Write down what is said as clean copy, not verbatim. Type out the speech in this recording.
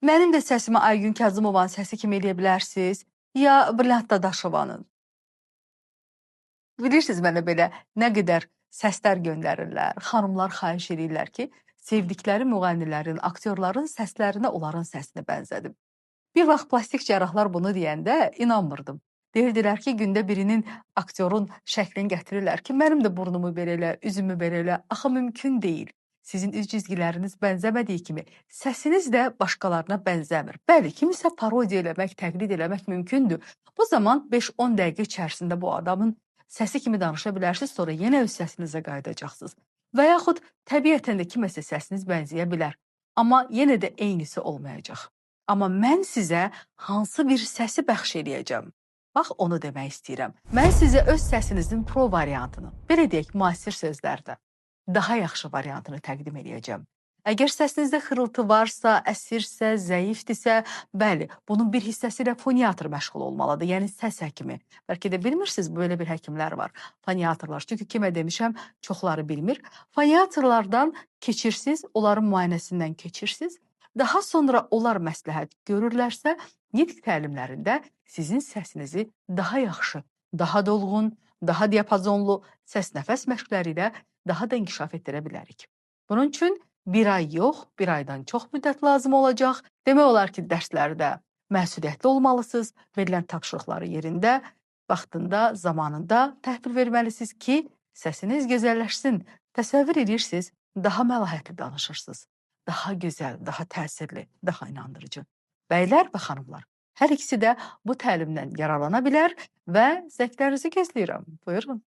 Mənim də səsimi Aygün Kazımovanın səsi kimi eləyə bilərsiniz, ya Brilliant Dadaşovanın. Bilirsiniz mənə belə nə qədər səslər göndərirlər, xanımlar xahiş edirlər ki, sevdikləri müğənnilərin, aktyorların səslərinə onların səsini bənzədim. Bir vaxt plastik cərrahlar bunu deyəndə inanmırdım. Deyirdilər ki, gündə birinin aktyorun şəklini gətirirlər ki, mənim də burnumu belə elə, üzümü belə elə. Axı mümkün deyil. Sizin üz cizgiləriniz bənzəmədiyi kimi, səsiniz də başqalarına bənzəmir. Bəli, kimisə parodiya eləmək, təqlid eləmək mümkündür. Bu zaman 5-10 dəqiqə içərisində bu adamın səsi kimi danışa bilərsiniz, sonra yenə öz səsinizə qayıdacaqsınız. Və yaxud təbiətən də kiməsə səsiniz bənzəyə bilər. Amma yenə də eynisi olmayacaq. Amma mən sizə hansı bir səsi bəxş eləyəcəm? Bax, onu demək istəyirəm. Mən sizə öz səsinizin pro variantını, belə deyək, müasir sözlərdə daha yaxşı variantını təqdim eləyəcəm. Əgər səsinizdə xırıltı varsa, əsirsə, zəifdirsə, bəli, bunun bir hissəsi ilə foniatr məşğul olmalıdır, yəni səs həkimi. Bəlkə də bilmirsiniz, böyle bir həkimlər var, foniatrlar. Çünki kimə demişəm, çoxları bilmir. Foniatrlardan keçirsiniz, onların müayinəsindən keçirsiniz. Daha sonra onlar məsləhət görürlərsə, nitq təlimlərində sizin səsinizi daha yaxşı, daha dolğun, daha diapazonlu səs-nəfəs məşqləri ilə daha da inkişaf etdirə bilərik. Bunun üçün bir ay yox, bir aydan çox müddət lazım olacaq. Demək olar ki, dərslərdə məsuliyyətli olmalısınız, verilən tapşırıqları yerində, vaxtında, zamanında təhvil verməlisiniz ki, səsiniz gözəlləşsin. Təsəvvür edirsiniz, daha məlahətli danışırsınız. Daha gözəl, daha təsirli, daha inandırıcı. Bəylər və xanımlar, hər ikisi də bu təlimdən yararlana bilər və zəvklərinizi gözləyirəm. Buyurun.